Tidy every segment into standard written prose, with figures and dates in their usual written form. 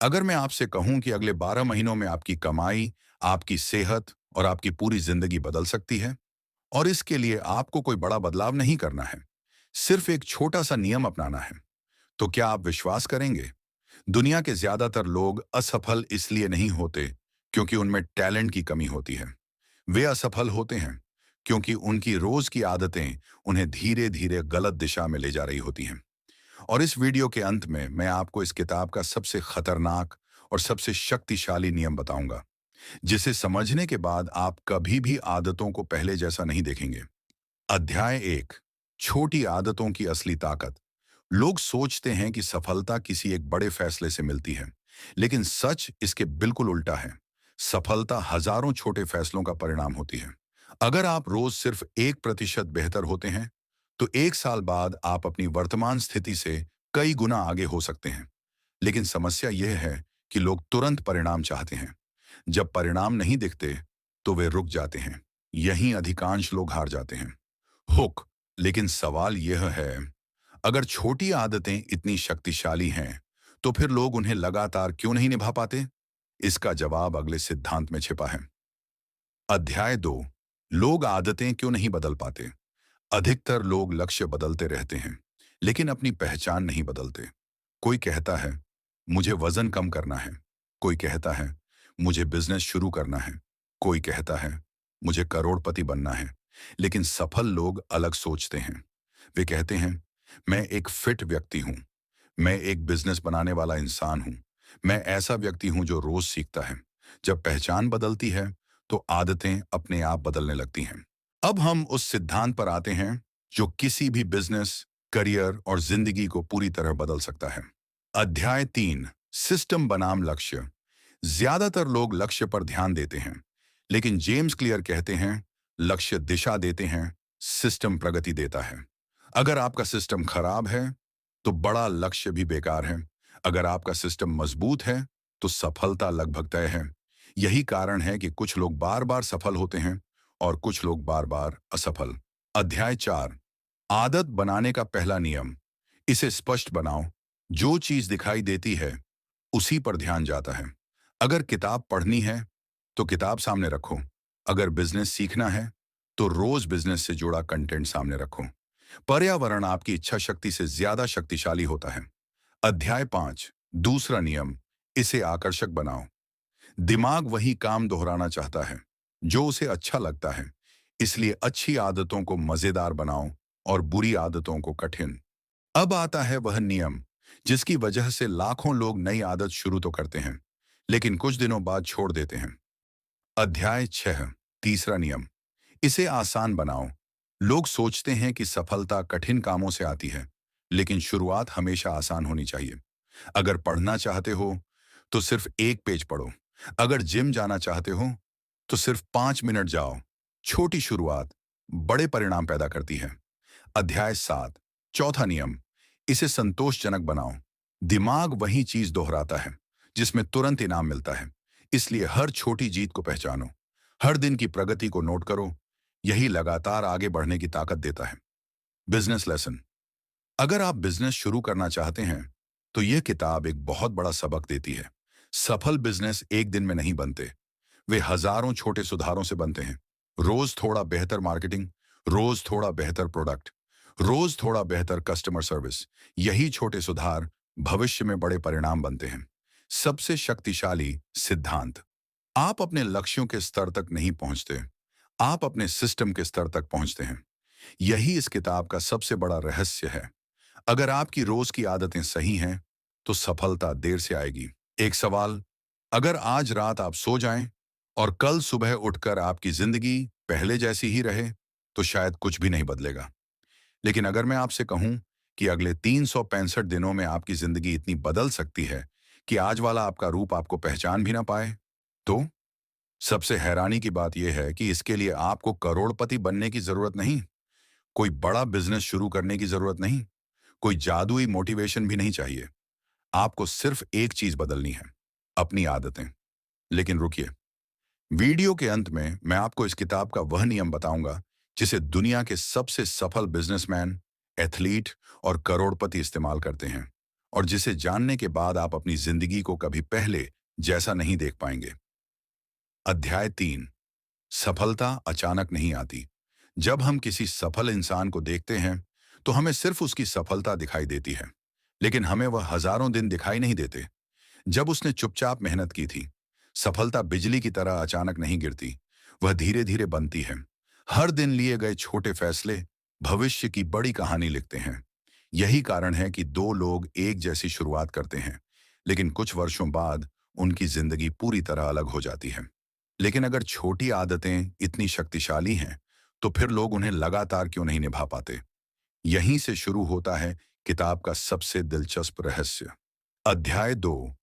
अगर मैं आपसे कहूं कि अगले 12 महीनों में आपकी कमाई, आपकी सेहत और आपकी पूरी जिंदगी बदल सकती है, और इसके लिए आपको कोई बड़ा बदलाव नहीं करना है, सिर्फ एक छोटा सा नियम अपनाना है, तो क्या आप विश्वास करेंगे? दुनिया के ज्यादातर लोग असफल इसलिए नहीं होते क्योंकि उनमें टैलेंट की कमी होती है। वे असफल होते हैं क्योंकि उनकी रोज की आदतें उन्हें धीरे धीरे गलत दिशा में ले जा रही होती हैं। और इस वीडियो के अंत में मैं आपको इस किताब का सबसे खतरनाक और सबसे शक्तिशाली नियम बताऊंगा, जिसे समझने के बाद आप कभी भी आदतों को पहले जैसा नहीं देखेंगे। अध्याय 1। छोटी आदतों की असली ताकत। लोग सोचते हैं कि सफलता किसी एक बड़े फैसले से मिलती है, लेकिन सच इसके बिल्कुल उल्टा है। सफलता हजारों छोटे फैसलों का परिणाम होती है। अगर आप रोज सिर्फ 1% बेहतर होते हैं, तो 1 साल बाद आप अपनी वर्तमान स्थिति से कई गुना आगे हो सकते हैं। लेकिन समस्या यह है कि लोग तुरंत परिणाम चाहते हैं। जब परिणाम नहीं दिखते, तो वे रुक जाते हैं। यहीं अधिकांश लोग हार जाते हैं। हुक। लेकिन सवाल यह है, अगर छोटी आदतें इतनी शक्तिशाली हैं, तो फिर लोग उन्हें लगातार क्यों नहीं निभा पाते? इसका जवाब अगले सिद्धांत में छिपा है। अध्याय 2। लोग आदतें क्यों नहीं बदल पाते? अधिकतर लोग लक्ष्य बदलते रहते हैं, लेकिन अपनी पहचान नहीं बदलते। कोई कहता है, मुझे वजन कम करना है। कोई कहता है, मुझे बिजनेस शुरू करना है। कोई कहता है, मुझे करोड़पति बनना है। लेकिन सफल लोग अलग सोचते हैं। वे कहते हैं, मैं एक फिट व्यक्ति हूं। मैं एक बिजनेस बनाने वाला इंसान हूं। मैं ऐसा व्यक्ति हूं जो रोज सीखता है। जब पहचान बदलती है, तो आदतें अपने आप बदलने लगती हैं। अब हम उस सिद्धांत पर आते हैं जो किसी भी बिजनेस, करियर और जिंदगी को पूरी तरह बदल सकता है। अध्याय 3। सिस्टम बनाम लक्ष्य। ज्यादातर लोग लक्ष्य पर ध्यान देते हैं, लेकिन जेम्स क्लियर कहते हैं, लक्ष्य दिशा देते हैं, सिस्टम प्रगति देता है। अगर आपका सिस्टम खराब है, तो बड़ा लक्ष्य भी बेकार है। अगर आपका सिस्टम मजबूत है, तो सफलता लगभग तय है। यही कारण है कि कुछ लोग बार बार सफल होते हैं और कुछ लोग बार बार असफल। अध्याय 4। आदत बनाने का पहला नियम। इसे स्पष्ट बनाओ। जो चीज दिखाई देती है, उसी पर ध्यान जाता है। अगर किताब पढ़नी है, तो किताब सामने रखो। अगर बिजनेस सीखना है, तो रोज बिजनेस से जुड़ा कंटेंट सामने रखो। पर्यावरण आपकी इच्छा शक्ति से ज्यादा शक्तिशाली होता है। अध्याय 5। दूसरा नियम। इसे आकर्षक बनाओ। दिमाग वही काम दोहराना चाहता है जो उसे अच्छा लगता है। इसलिए अच्छी आदतों को मजेदार बनाओ और बुरी आदतों को कठिन। अब आता है वह नियम जिसकी वजह से लाखों लोग नई आदत शुरू तो करते हैं, लेकिन कुछ दिनों बाद छोड़ देते हैं। अध्याय 6। तीसरा नियम। इसे आसान बनाओ। लोग सोचते हैं कि सफलता कठिन कामों से आती है, लेकिन शुरुआत हमेशा आसान होनी चाहिए। अगर पढ़ना चाहते हो, तो सिर्फ 1 पेज पढ़ो। अगर जिम जाना चाहते हो, तो सिर्फ 5 मिनट जाओ। छोटी शुरुआत बड़े परिणाम पैदा करती है। अध्याय 7। चौथा नियम। इसे संतोषजनक बनाओ। दिमाग वही चीज दोहराता है जिसमें तुरंत इनाम मिलता है। इसलिए हर छोटी जीत को पहचानो। हर दिन की प्रगति को नोट करो। यही लगातार आगे बढ़ने की ताकत देता है। Business lesson. अगर आप बिजनेस शुरू करना चाहते हैं, तो यह किताब एक बहुत बड़ा सबक देती है। सफल बिजनेस एक दिन में नहीं बनते। वे हजारों छोटे सुधारों से बनते हैं। रोज थोड़ा बेहतर मार्केटिंग, रोज थोड़ा बेहतर प्रोडक्ट, रोज थोड़ा बेहतर कस्टमर सर्विस। यही छोटे सुधार भविष्य में बड़े परिणाम बनते हैं। सबसे शक्तिशाली सिद्धांत। आप अपने लक्ष्यों के स्तर तक नहीं पहुंचते, आप अपने सिस्टम के स्तर तक पहुंचते हैं। यही इस किताब का सबसे बड़ा रहस्य है। अगर आपकी रोज की आदतें सही हैं, तो सफलता देर से आएगी। एक सवाल, अगर आज रात आप सो जाएं और कल सुबह उठकर आपकी जिंदगी पहले जैसी ही रहे, तो शायद कुछ भी नहीं बदलेगा। लेकिन अगर मैं आपसे कहूं कि अगले 365 दिनों में आपकी जिंदगी इतनी बदल सकती है कि आज वाला आपका रूप आपको पहचान भी ना पाए, तो सबसे हैरानी की बात यह है कि इसके लिए आपको करोड़पति बनने की जरूरत नहीं, कोई बड़ा बिजनेस शुरू करने की जरूरत नहीं, कोई जादुई मोटिवेशन भी नहीं चाहिए। आपको सिर्फ एक चीज बदलनी है, अपनी आदतें। लेकिन रुकिए, वीडियो के अंत में मैं आपको इस किताब का वह नियम बताऊंगा जिसे दुनिया के सबसे सफल बिजनेसमैन, एथलीट और करोड़पति इस्तेमाल करते हैं। और जिसे जानने के बाद आप अपनी जिंदगी को कभी पहले जैसा नहीं देख पाएंगे। अध्याय 3। सफलता अचानक नहीं आती। जब हम किसी सफल इंसान को देखते हैं तो हमें सिर्फ उसकी सफलता दिखाई देती है, लेकिन हमें वह हजारों दिन दिखाई नहीं देते जब उसने चुपचाप मेहनत की थी। सफलता बिजली की तरह अचानक नहीं गिरती, वह धीरे धीरे बनती है। हर दिन लिए गए छोटे फैसले भविष्य की बड़ी कहानी लिखते हैं। यही कारण है कि दो लोग एक जैसी शुरुआत करते हैं, लेकिन कुछ वर्षों बाद उनकी जिंदगी पूरी तरह अलग हो जाती है। लेकिन अगर छोटी आदतें इतनी शक्तिशाली हैं, तो फिर लोग उन्हें लगातार क्यों नहीं निभा पाते? यहीं से शुरू होता है किताब का सबसे दिलचस्प रहस्य। अध्याय 2।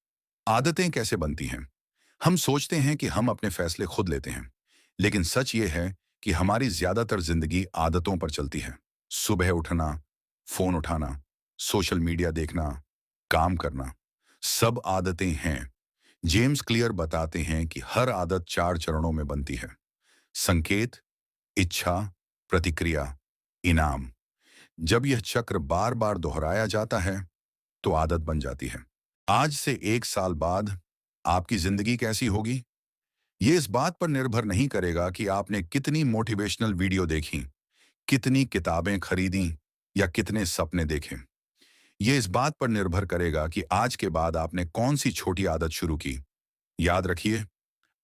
आदतें कैसे बनती हैं? हम सोचते हैं कि हम अपने फैसले खुद लेते हैं, लेकिन सच ये है कि हमारी ज्यादातर जिंदगी आदतों पर चलती है। सुबह उठना, फोन उठाना, सोशल मीडिया देखना, काम करना, सब आदतें हैं। जेम्स क्लियर बताते हैं कि हर आदत 4 चरणों में बनती है: संकेत, इच्छा, प्रतिक्रिया, इनाम। जब यह चक्र बार बार दोहराया जाता है तो आदत बन जाती है। आज से 1 साल बाद आपकी जिंदगी कैसी होगी, ये इस बात पर निर्भर नहीं करेगा कि आपने कितनी मोटिवेशनल वीडियो देखी, कितनी किताबें खरीदी या कितने सपने देखे। ये इस बात पर निर्भर करेगा कि आज के बाद आपने कौन सी छोटी आदत शुरू की। याद रखिए,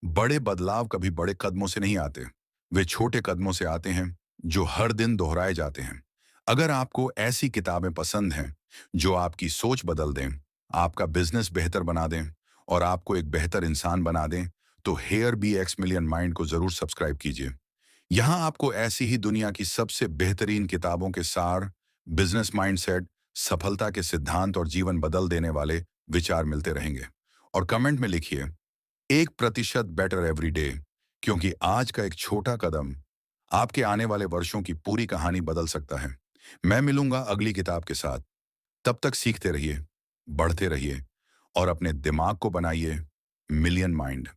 बड़े बदलाव कभी बड़े कदमों से नहीं आते, वे छोटे कदमों से आते हैं जो हर दिन दोहराए जाते हैं। अगर आपको ऐसी किताबें पसंद हैं जो आपकी सोच बदल दें, आपका बिजनेस बेहतर बना दें और आपको एक बेहतर इंसान बना दें, तो हेयर बी एक्स मिलियन माइंड को जरूर सब्सक्राइब कीजिए। यहाँ आपको ऐसी ही दुनिया की सबसे बेहतरीन किताबों के सार, बिजनेस माइंडसेट, सफलता के सिद्धांत और जीवन बदल देने वाले विचार मिलते रहेंगे। और कमेंट में लिखिए 1% बेटर एवरी डे, क्योंकि आज का एक छोटा कदम आपके आने वाले वर्षों की पूरी कहानी बदल सकता है। मैं मिलूंगा अगली किताब के साथ। तब तक सीखते रहिए, बढ़ते रहिए और अपने दिमाग को बनाइए मिलियन माइंड।